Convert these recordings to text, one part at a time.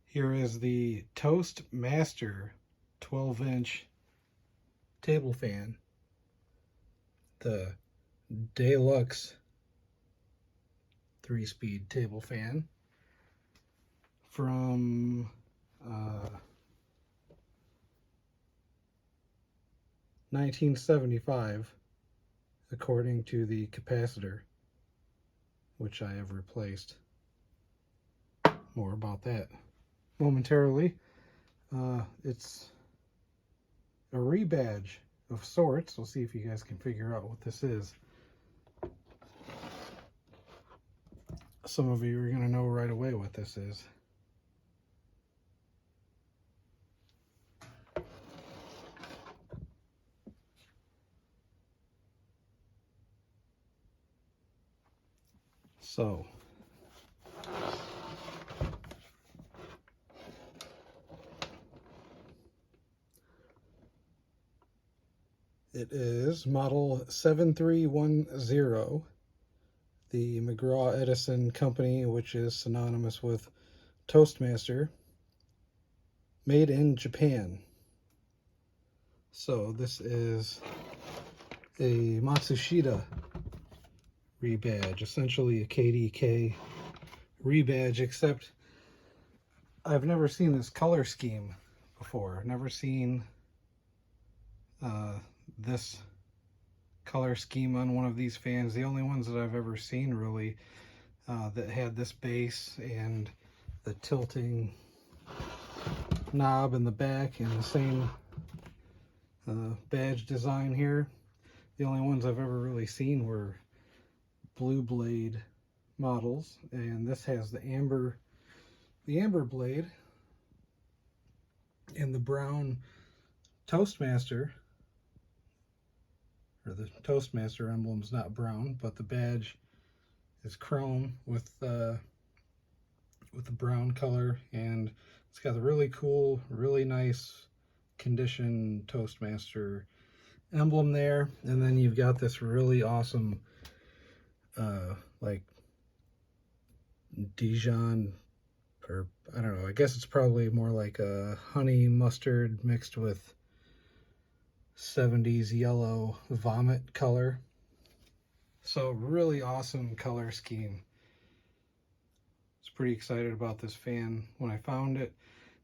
Here is the Toastmaster 12-inch table fan, the DeLuxe 3-speed table fan from 1975, according to the capacitor, which I have replaced. More about that momentarily. It's a rebadge of sorts. We'll see if you guys can figure out what this is. Some of you are going to know right away what this is. So, it is model 7310, the McGraw-Edison company, which is synonymous with Toastmaster, made in Japan. So this is a Matsushita rebadge, essentially a KDK rebadge, except I've never seen this color scheme before. Never seen this color scheme on one of these fans. The only ones that I've ever seen really that had this base and the tilting knob in the back and the same badge design here. The only ones I've ever really seen were blue blade models, and this has the amber blade, and the brown Toastmaster, or the Toastmaster emblem's not brown, but the badge is chrome with the brown color, and it's got a really cool, really nice condition Toastmaster emblem there. And then you've got this really awesome like Dijon, or I don't know, I guess it's probably more like a honey mustard mixed with 70s yellow vomit color. So really awesome color scheme. I was pretty excited about this fan when I found it.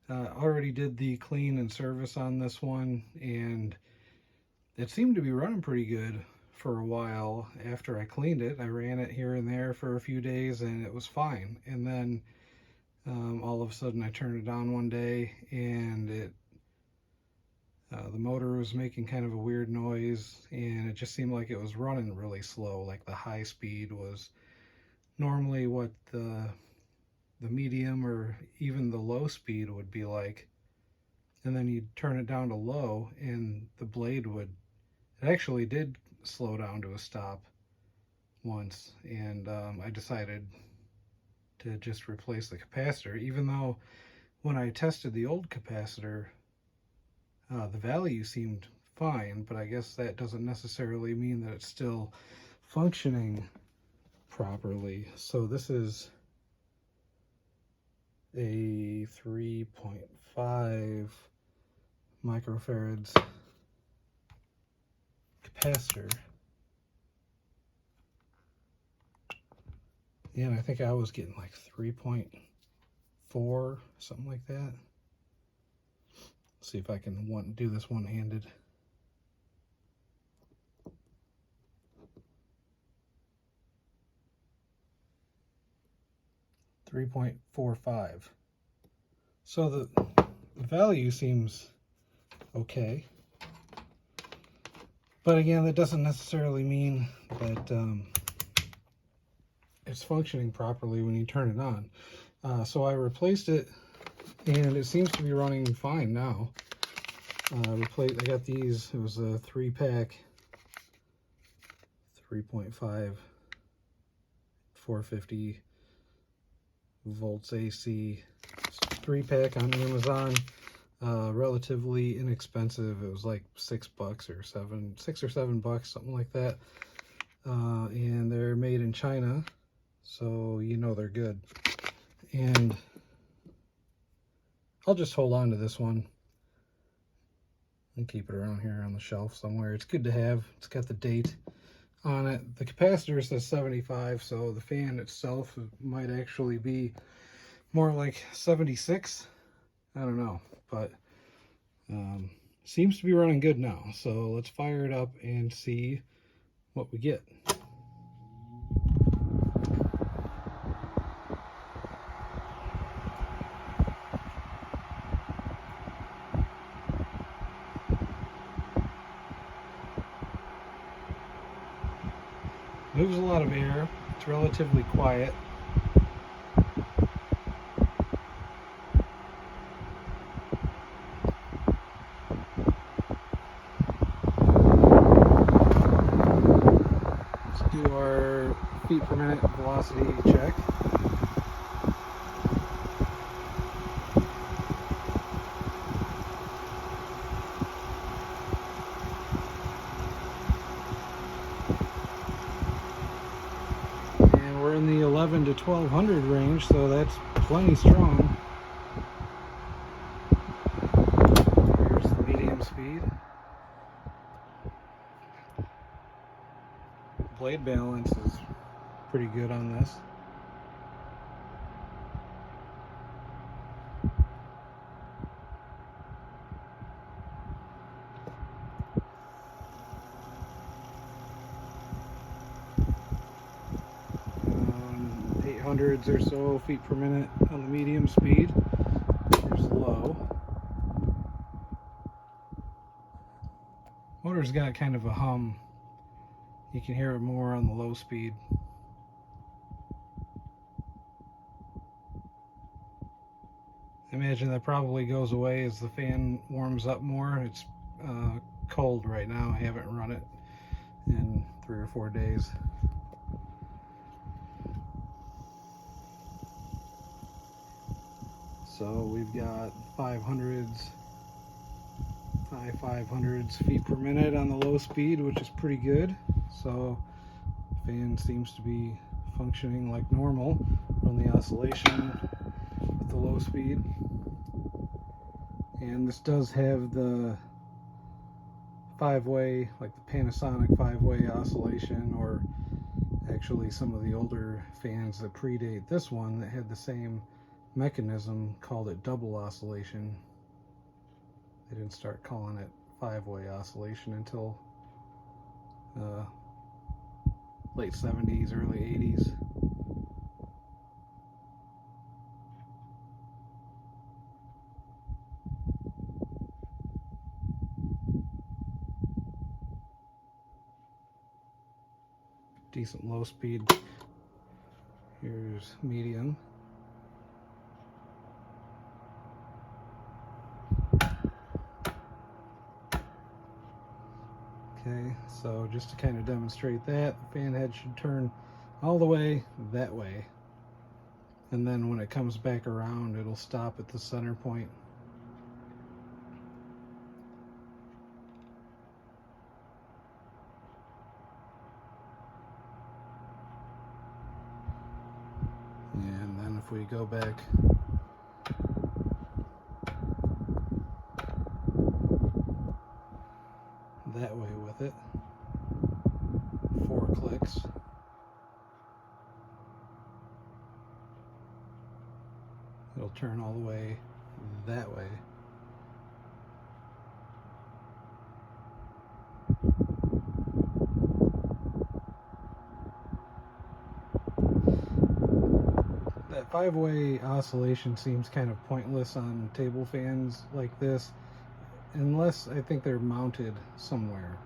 Already did the clean and service on this one, and it seemed to be running pretty good for a while after I cleaned it. I ran it here and there for a few days and it was fine. And then all of a sudden I turned it on one day and the motor was making kind of a weird noise, and it just seemed like it was running really slow. Like the high speed was normally what the medium or even the low speed would be like, and then you'd turn it down to low and the blade would, it actually did slow down to a stop once, and I decided to just replace the capacitor, even though when I tested the old capacitor the value seemed fine, but I guess that doesn't necessarily mean that it's still functioning properly. So this is a 3.5 microfarads capacitor, and I think I was getting like 3.4, something like that. Let's see if I can do this one-handed. .45. So the value seems okay, but again, that doesn't necessarily mean that it's functioning properly when you turn it on. So I replaced it, and it seems to be running fine now. I got these, it was a 3-pack, 3.5, 450 volts AC, 3-pack on Amazon. Relatively inexpensive. It was like $6 or $6 or $7, something like that. And they're made in China, so you know they're good. And I'll just hold on to this one and keep it around here on the shelf somewhere. It's good to have. It's got the date on it. The capacitor says 75, so the fan itself might actually be more like 76. I don't know, but seems to be running good now. So let's fire it up and see what we get. Moves a lot of air. It's relatively quiet. Let's do our feet per minute velocity check. In the 11 to 1200 range, so that's plenty strong. Here's the medium speed. Blade balance is pretty good on this. Hundreds or so feet per minute on the medium speed. Here's the low. Motor's got kind of a hum. You can hear it more on the low speed. I imagine that probably goes away as the fan warms up more. It's cold right now. I haven't run it in 3 or 4 days. So we've got 500s, high 500s feet per minute on the low speed, which is pretty good. So the fan seems to be functioning like normal. Run the oscillation with the low speed. And this does have the 5-way, like the Panasonic 5-way oscillation, or actually some of the older fans that predate this one that had the same mechanism called it double oscillation. They didn't start calling it 5-way oscillation until late 70s, early 80s. Decent low speed. Here's medium. Okay, so just to kind of demonstrate that, the fan head should turn all the way that way. And then when it comes back around, it'll stop at the center point. And then if we go back that way with it, 4 clicks, it'll turn all the way that way. That 5-way oscillation seems kind of pointless on table fans like this, unless I think they're mounted somewhere,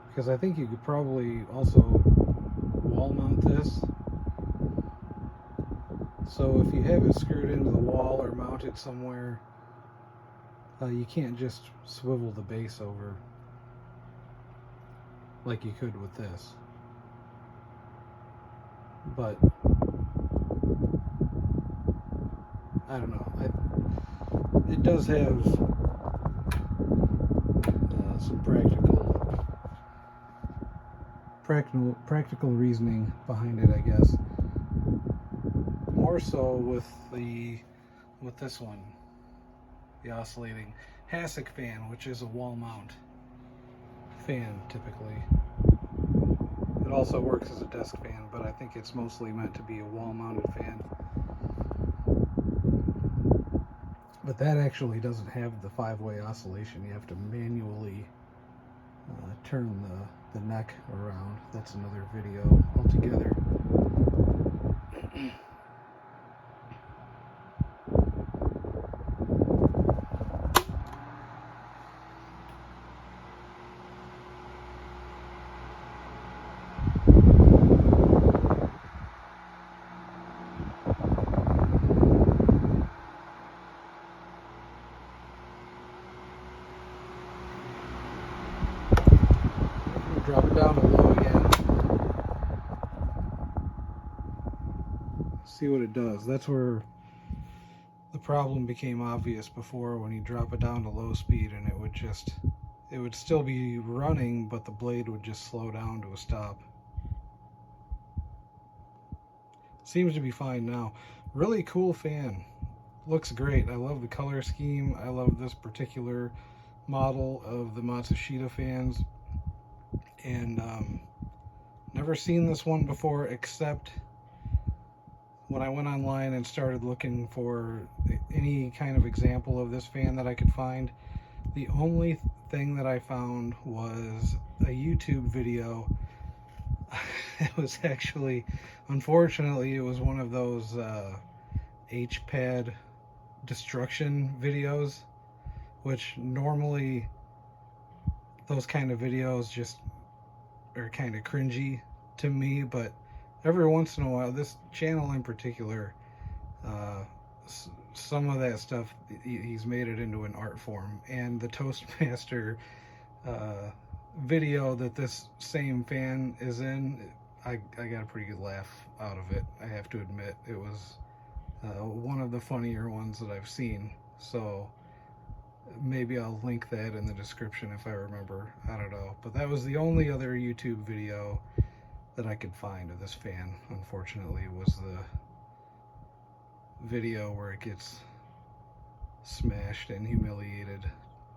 because I think you could probably also wall mount this. So if you have it screwed into the wall or mounted somewhere, you can't just swivel the base over like you could with this. But I don't know. It does have some practical reasoning behind it, I guess. More so with this one. the Oscillating Hassock fan, which is a wall mount fan typically. It also works as a desk fan, but I think it's mostly meant to be a wall mounted fan. But that actually doesn't have the 5-way oscillation. You have to manually turn the neck around. That's another video altogether. Drop it down to low again. See what it does. That's where the problem became obvious before, when you drop it down to low speed, and it would still be running, but the blade would just slow down to a stop. Seems to be fine now. Really cool fan. Looks great. I love the color scheme. I love this particular model of the Matsushita fans. And never seen this one before, except when I went online and started looking for any kind of example of this fan that I could find. The only thing that I found was a YouTube video. It was actually, unfortunately, it was one of those H-pad destruction videos, which normally those kind of videos just are kind of cringy to me, but every once in a while, this channel in particular, some of that stuff, he's made it into an art form. And the Toastmaster video that this same fan is in, I got a pretty good laugh out of it, I have to admit. It was one of the funnier ones that I've seen. So maybe I'll link that in the description if I remember. I don't know. But that was the only other YouTube video that I could find of this fan, unfortunately, was the video where it gets smashed and humiliated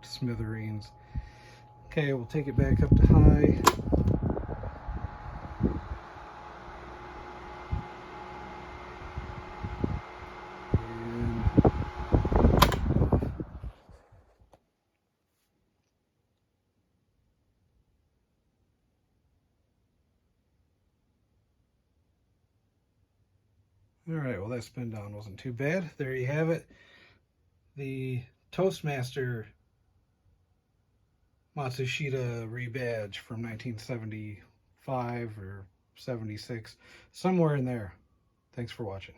to smithereens. Okay, we'll take it back up to high. Alright, well, that spin down wasn't too bad. There you have it. The Toastmaster Matsushita rebadge from 1975 or 76, somewhere in there. Thanks for watching.